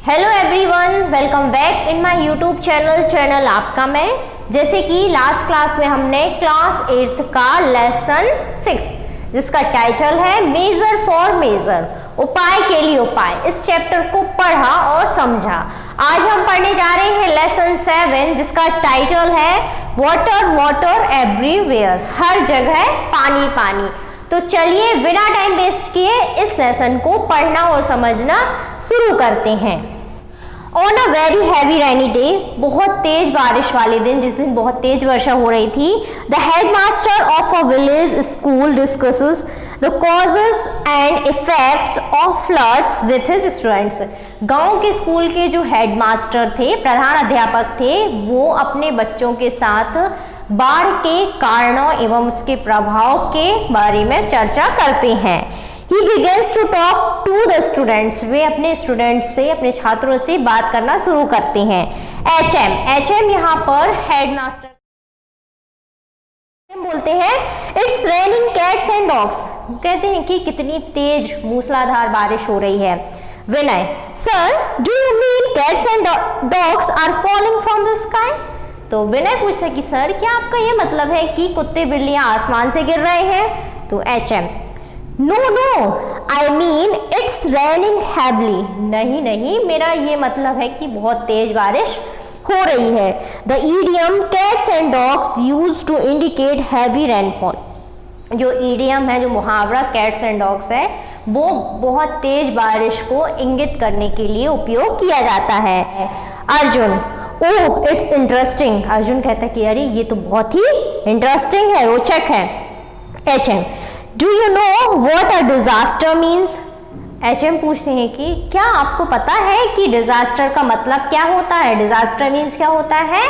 Hello everyone, welcome back in my YouTube channel आपका मैं। जैसे कि लास्ट क्लास में हमने क्लास 8th का लेसन 6 जिसका टाइटल है मेजर फॉर मेजर, उपाय के लिए उपाय, इस चैप्टर को पढ़ा और समझा। आज हम पढ़ने जा रहे हैं लेसन 7 जिसका टाइटल है वाटर वाटर एवरीवेयर, हर जगह पानी पानी। तो चलिए बिना टाइम वेस्ट किए इस लेसन को पढ़ना और समझना शुरू करते हैं। On a very heavy rainy day, बहुत तेज बारिश वाले दिन, जिस दिन बहुत तेज वर्षा हो रही थी, the headmaster of a village school discusses the causes and effects of floods with his students. गांव के स्कूल के जो हेडमास्टर थे, प्रधान अध्यापक थे, वो अपने बच्चों के साथ बाढ़ के कारणों एवं उसके प्रभाव के बारे में चर्चा करते हैं। He begins to talk to the students. वे अपने स्टूडेंट्स से, अपने छात्रों से बात करना शुरू करते हैं। HM यहाँ पर हेडमास्टर बोलते हैं It's raining cats and dogs. कहते हैं कि कितनी तेज मूसलाधार बारिश हो रही है। विनय, Sir, do you mean cats and dogs are falling from the sky? तो विनय पूछता है कि सर, क्या आपका ये मतलब है कि कुत्ते बिल्लियां आसमान से गिर रहे हैं? तो HM, No, I mean it's raining heavily. नहीं, मेरा ये मतलब है कि बहुत तेज बारिश हो रही है। The idiom cats and dogs used to indicate heavy rainfall. जो idiom है, जो मुहावरा cats and dogs है, वो बहुत तेज बारिश को इंगित करने के लिए उपयोग किया जाता है। Arjun, oh it's interesting. Arjun कहता है कि अरे ये तो बहुत ही इंटरेस्टिंग है, रोचक है। HM, Do you know what a disaster means? HM पूछते हैं कि क्या आपको पता है कि डिजास्टर का मतलब क्या होता है? डिजास्टर मीन्स क्या होता है?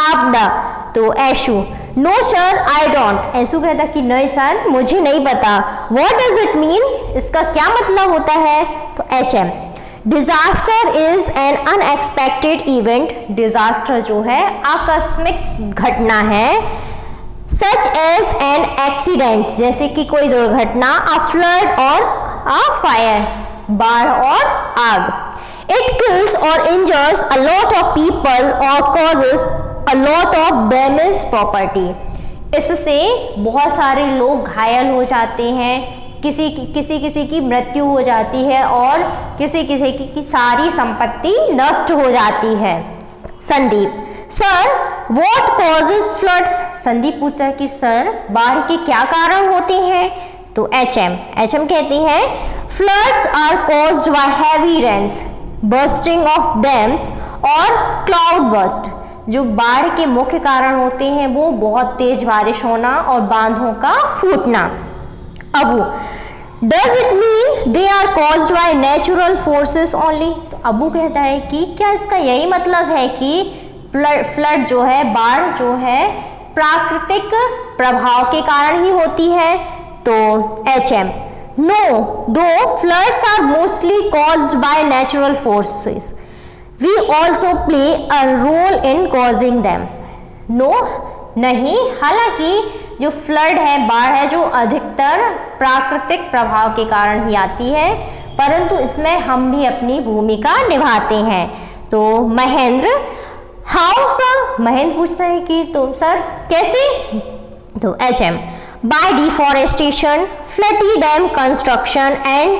आपदा। तो ऐशु, नो सर आई डोंट। ऐशु कहता कि नहीं सर, मुझे नहीं पता। What does it mean? इसका क्या मतलब होता है? तो HM, disaster is an unexpected event. Disaster जो है आकस्मिक घटना है। सच एज एन एक्सीडेंट, जैसे कि कोई दुर्घटना, अ फ्लड और अ फायर, बाढ़ और आग। इट किल्स और injures a lot of people और causes a lot of damage property. इससे बहुत सारे लोग घायल हो जाते हैं, किसी की मृत्यु हो जाती है और किसी की सारी संपत्ति नष्ट हो जाती है। Sandeep, sir what causes floods? Sandeep पूछता है कि सर बाढ़ के क्या कारण होते हैं? तो HM कहती है floods are caused by heavy rains, bursting of dams और क्लाउड बर्स्ट। जो बाढ़ के मुख्य कारण होते हैं वो बहुत तेज बारिश होना और बांधों का फूटना। Abu, Does it mean they are caused by natural forces only? तो अबू कहता है कि क्या इसका यही मतलब है कि फ्लड जो है, बाढ़ जो है, प्राकृतिक प्रभाव के कारण ही होती है? तो HM, No, though floods are mostly caused by natural forces, we also play a role in causing them. No, नहीं, हालांकि जो फ्लड है, बाढ़ है, जो अधिकतर प्राकृतिक प्रभाव के कारण ही आती है, परंतु इसमें हम भी अपनी भूमिका निभाते हैं। तो महेंद्र, हाउ सर? महेंद्र पूछता है कि तो सर कैसे? तो HM, by deforestation, flood dam construction and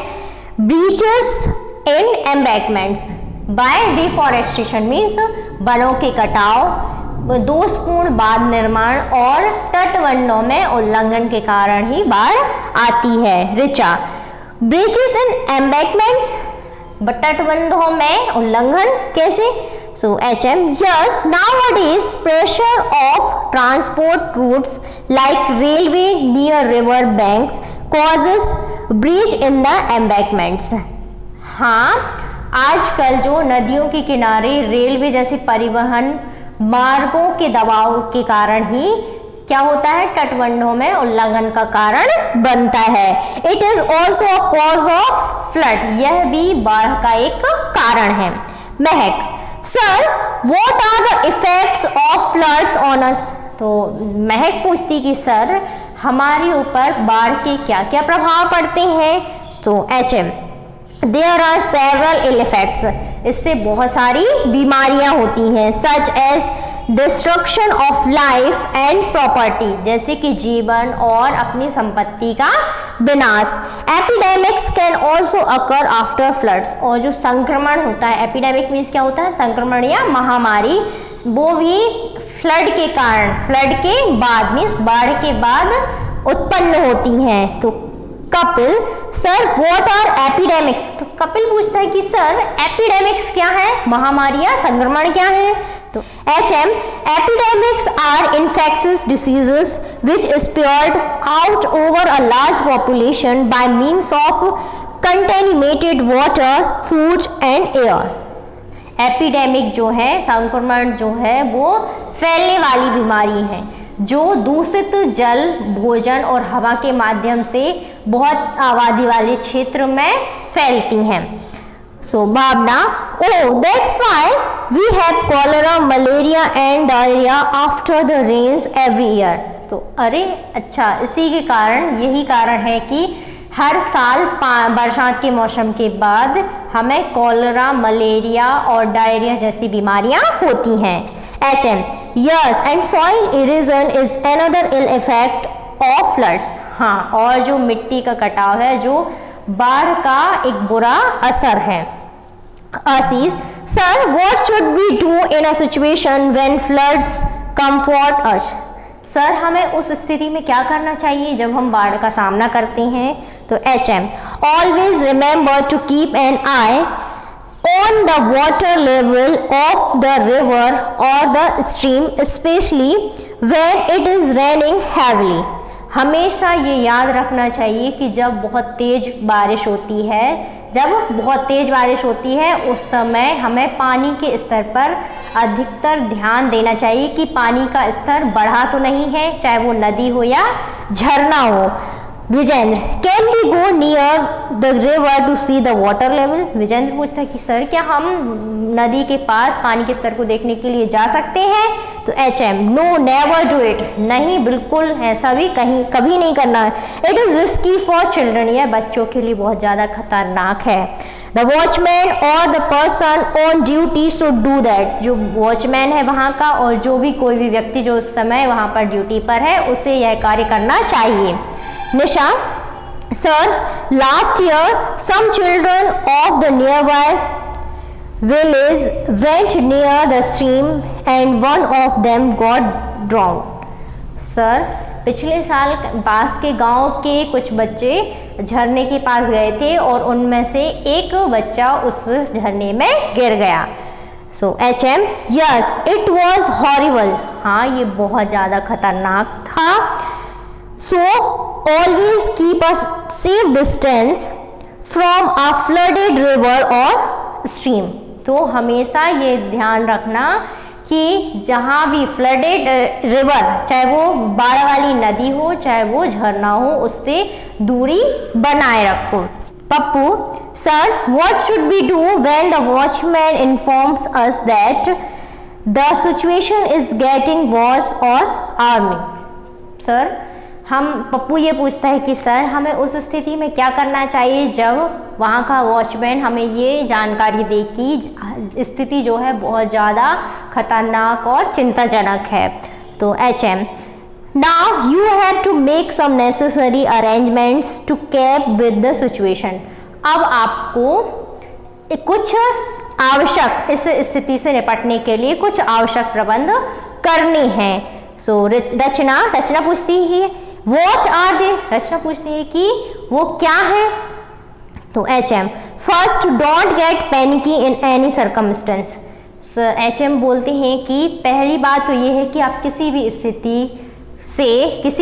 breaches in embankments. By deforestation means वनों के कटाव, दोषपूर्ण बांध निर्माण और तटबंधों में उल्लंघन के कारण ही बाढ़ आती है। ऋचा, ब्रिजेस इन एम्बैंकमेंट्स, तटबंधों में उल्लंघन कैसे? So HM, yes, nowadays pressure of transport routes like railway near river banks causes breach in the embankments. हाँ, आजकल जो नदियों के किनारे रेलवे जैसे परिवहन मार्गों के दबाव के कारण ही क्या होता है, तटबंधों में उल्लंघन का कारण बनता है। It is also a cause of flood, यह भी बाढ़ का एक कारण है। Mahak, sir what are the effects of floods on us? तो महक पूछती कि सर हमारे ऊपर बाढ़ के क्या क्या प्रभाव पड़ते हैं? तो HM, there are several ill effects, इससे बहुत सारी बीमारियां होती हैं, such as destruction of life and property, जैसे कि जीवन और अपनी संपत्ति का विनाश। Epidemics can also occur after floods, और जो संक्रमण होता है, एपिडेमिक मीन्स क्या होता है, संक्रमण या महामारी, वो भी फ्लड के कारण, फ्लड के बाद मीन्स बाढ़ के बाद उत्पन्न होती हैं। तो Kapil, sir what are epidemics, तो कपिल पूछता है कि सर एपिडेमिक्स क्या है, महामारी या संक्रमण क्या है। तो HM, epidemics are infectious diseases which spread out over a large population by means of contaminated water, food and air. Epidemic जो है, संक्रमण जो है, वो फैलने वाली बीमारी है जो दूषित जल, भोजन और हवा के माध्यम से बहुत आबादी वाले क्षेत्र में फैलती हैं। So Bhavana, oh that's why we have cholera, malaria and diarrhoea after the rains every year. तो अरे अच्छा, इसी के कारण, यही कारण है कि हर साल बरसात के मौसम के बाद हमें कॉलेरा, मलेरिया और डायरिया जैसी बीमारियां होती हैं। HM, yes and soil erosion is another ill effect of floods. हाँ, और जो मिट्टी का कटाव है, जो बाढ़ का एक बुरा असर है। Ashish, sir what should we do in a situation when floods comfort us. Sir हमें उस स्थिति में क्या करना चाहिए जब हम बाढ़ का सामना करते हैं। तो HM, always remember to keep an eye on the water level of the river or the stream, especially when it is raining heavily। हमेशा ये याद रखना चाहिए कि जब बहुत तेज बारिश होती है, उस समय हमें पानी के स्तर पर अधिकतर ध्यान देना चाहिए कि पानी का स्तर बढ़ा तो नहीं है, चाहे वो नदी हो या झरना हो। Vijendra, can we go near the river to see the water level. Vijendra पूछता है कि सर क्या हम नदी के पास पानी के स्तर को देखने के लिए जा सकते हैं। तो HM, no never do it, नहीं बिल्कुल ऐसा भी कभी नहीं करना है। It is risky for children, यह बच्चों के लिए बहुत ज़्यादा खतरनाक है। द वॉचमैन और the person on duty should do that, जो वॉचमैन है वहाँ का और जो भी कोई भी व्यक्ति जो उस समय वहाँ पर ड्यूटी पर है, उसे यह कार्य करना चाहिए। Nisha, sir last year some children of the nearby village went near the stream and one of them got drowned. Sir पिछले साल पास के गांव के कुछ बच्चे झरने के पास गए थे और उनमें से एक बच्चा उस झरने में गिर गया। सो HM, yes it was horrible, हाँ ये बहुत ज़्यादा खतरनाक था। So always keep a safe distance from a flooded river or stream। तो हमेशा ये ध्यान रखना कि जहाँ भी फ्लडेड रिवर, चाहे वो बाढ़ वाली नदी हो, चाहे वो झरना हो, उससे दूरी बनाए रखो। Pappu, sir what should we do when the watchman informs us that the situation is getting worse or alarming। Sir Pappu ये पूछता है कि सर हमें उस स्थिति में क्या करना चाहिए जब वहाँ का वॉचमैन हमें ये जानकारी दे कि स्थिति जो है बहुत ज़्यादा खतरनाक और चिंताजनक है। तो HM, now you have to make some necessary arrangements to cope with the situation. अब आपको कुछ आवश्यक, इस स्थिति से निपटने के लिए कुछ आवश्यक प्रबंध करने हैं। सो रचना पूछती है वॉट आर दे, रचना पूछती है कि वो क्या है। तो HM, first don't get panicky in any circumstance. HM बोलते हैं कि पहली बात तो ये है कि आप किसी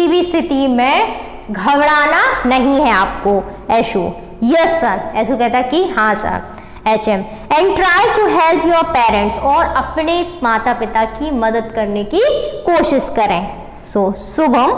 भी स्थिति में घबराना नहीं है आपको। ऐशु, यस सर, ऐशु कहता कि हाँ sir. HM, and try to help your parents, और अपने माता पिता की मदद करने की कोशिश करें। So Shubham,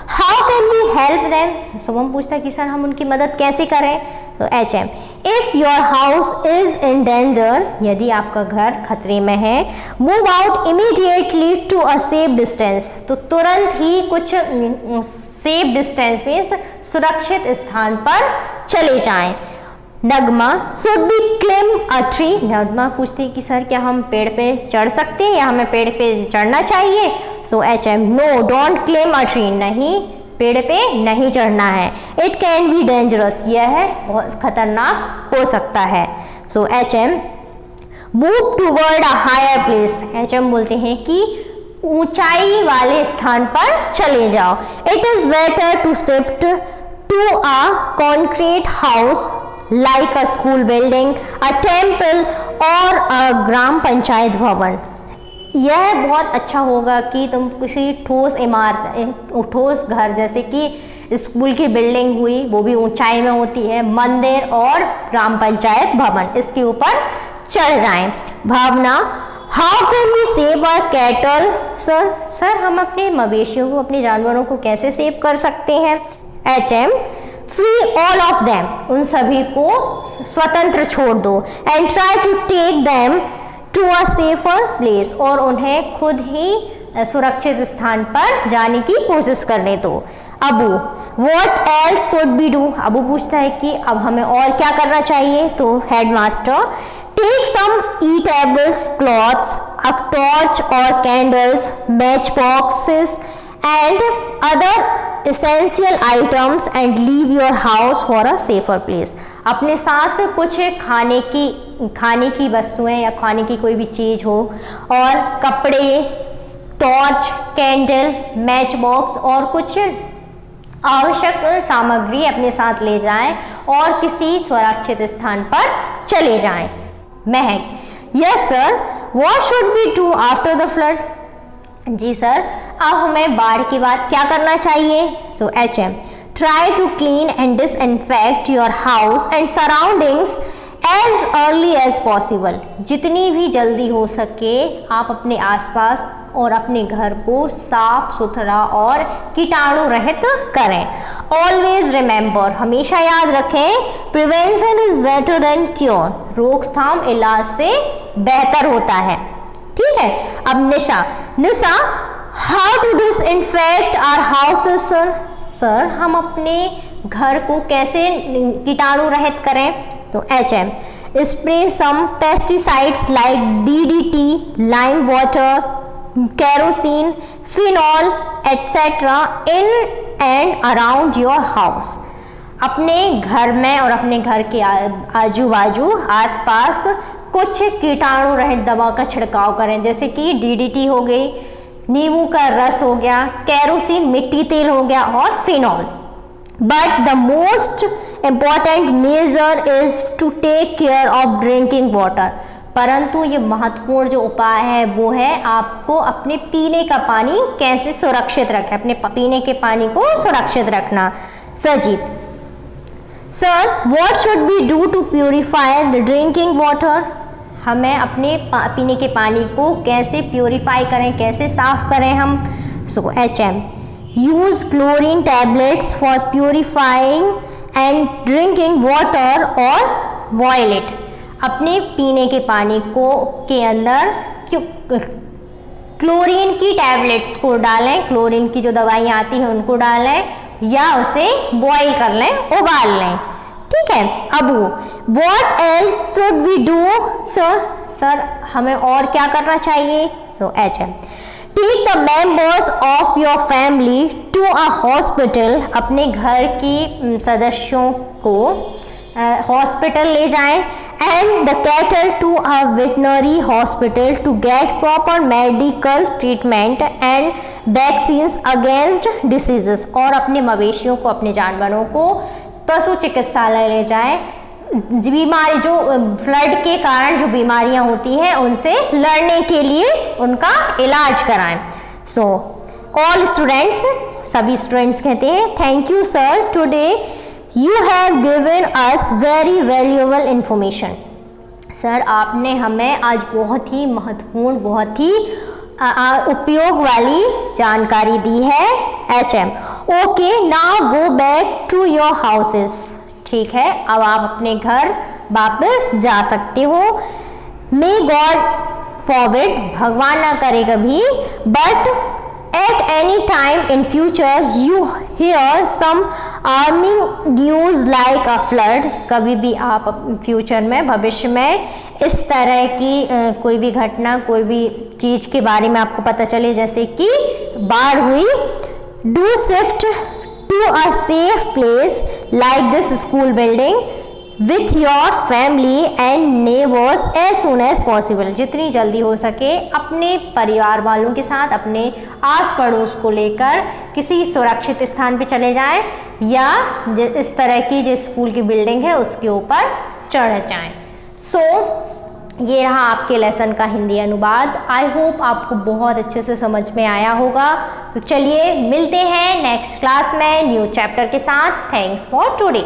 how can we help them. Shubham पूछता है कि सर हम उनकी मदद कैसे करें। तो HM, if your house is in danger, यदि आपका घर खतरे में है, move out immediately to a safe distance, तो तुरंत ही कुछ सेफ डिस्टेंस में सुरक्षित स्थान पर चले जाएं। Nagma should be climb a tree. Nagma पूछती है कि सर क्या हम पेड़ पे चढ़ सकते हैं या हमें पेड़ पे चढ़ना चाहिए। So HM no don't climb a tree, नहीं पेड़ पे नहीं चढ़ना है। इट कैन बी डेंजरस, यह बहुत खतरनाक हो सकता है। So HM move toward a higher place. HM बोलते हैं कि ऊंचाई वाले स्थान पर चले जाओ। It is better to shift to a concrete house like a school building, a temple और अ ग्राम पंचायत भवन। यह बहुत अच्छा होगा कि तुम किसी ठोस इमारत, ठोस घर, जैसे कि स्कूल की बिल्डिंग हुई, वो भी ऊंचाई में होती है, मंदिर और ग्राम पंचायत भवन, इसके ऊपर चढ़ जाएं। Bhavana how can we save our cattle sir हम अपने मवेशियों को, अपने जानवरों को कैसे सेव कर सकते हैं। HM free all of them, उन सभी को स्वतंत्र छोड़ दो। And try to take them to a safer place, और उन्हें खुद ही सुरक्षित स्थान पर जाने की कोशिश करने दो। Abu what else should be do, Abu पूछता है कि अब हमें और क्या करना चाहिए। तो headmaster take some eatables, clothes, a torch और candles, match boxes and other essential items and leave your house for a safer place। अपने साथ कुछ खाने की वस्तुएं या खाने की कोई भी चीज़ हो, और कपड़े, टॉर्च, कैंडल, मैच बॉक्स और कुछ आवश्यक सामग्री अपने साथ ले जाएं और किसी सुरक्षित स्थान पर चले जाएं। Mahak yes sir what should be do after the flood. जी सर, अब हमें बाढ़ के बाद क्या करना चाहिए। तो HM try to clean and disinfect your house and surroundings as early as possible. जितनी भी जल्दी हो सके आप अपने आसपास और अपने घर को साफ सुथरा और कीटाणु रहित करें। ऑलवेज रिमेंबर, हमेशा याद रखें, prevention is better than cure, रोकथाम इलाज से बेहतर होता है। ठीक है, अब Nisha how to disinfect our houses sir हम अपने घर को कैसे कीटाणु रहित करें। तो HM spray some pesticides like DDT, lime water, kerosene, phenol etcetera in and around your house. अपने घर में और अपने घर के आजू बाजू आसपास कुछ कीटाणु रहित दवा का छिड़काव करें, जैसे कि DDT हो गई, नींबू का रस हो गया, केरोसिन मिट्टी तेल हो गया और phenol. But the most important measure is to take care of drinking water. परंतु ये महत्वपूर्ण जो उपाय है वो है आपको अपने पीने का पानी कैसे सुरक्षित रखें, अपने पीने के पानी को सुरक्षित रखना। Sarjeet sir what should be do to purify the drinking water. हमें अपने पीने के पानी को कैसे प्यूरिफाई करें, कैसे साफ करें हम। सो HM use chlorine tablets for purifying and drinking water और बॉयल इट। अपने पीने के पानी को के अंदर क्लोरीन की टैबलेट्स को डालें, क्लोरीन की जो दवाइयाँ आती हैं उनको डालें या उसे बॉयल कर लें, उबाल लें। ठीक है, Abu what else should we do sir हमें और क्या करना चाहिए। तो HM take the members of your family to a hospital. अपने घर की सदस्यों को हॉस्पिटल ले जाएं। And the cattle to a veterinary hospital to get proper medical treatment and vaccines against diseases. और अपने मवेशियों को, अपने जानवरों को पशु चिकित्सालय ले जाएं, बीमारी जो फ्लड के कारण जो बीमारियां होती हैं उनसे लड़ने के लिए उनका इलाज कराएं। सो ऑल स्टूडेंट्स, सभी स्टूडेंट्स कहते हैं thank you sir, today you have given us very valuable information. Sir आपने हमें आज बहुत ही महत्वपूर्ण, बहुत ही उपयोग वाली जानकारी दी है। HM okay now go back to your houses. ठीक है, अब आप अपने घर वापस जा सकते हो। मे गॉड फॉरबिड, भगवान ना करे कभी, but At any time in future you hear some alarming news like a flood, कभी भी आप फ्यूचर में, भविष्य में इस तरह की कोई भी घटना, कोई भी चीज़ के बारे में आपको पता चले जैसे कि बाढ़ हुई, do shift to a safe place like this school building with your family and neighbors as soon as possible. जितनी जल्दी हो सके अपने परिवार वालों के साथ, अपने आस पड़ोस को लेकर किसी सुरक्षित स्थान पे चले जाएं या इस तरह की जो स्कूल की बिल्डिंग है उसके ऊपर चढ़ जाएं. ये रहा आपके लेसन का हिंदी अनुवाद. आई होप आपको बहुत अच्छे से समझ में आया होगा. तो चलिए मिलते हैं नेक्स्ट क्लास में न्यू चैप्टर के साथ. Thanks for today.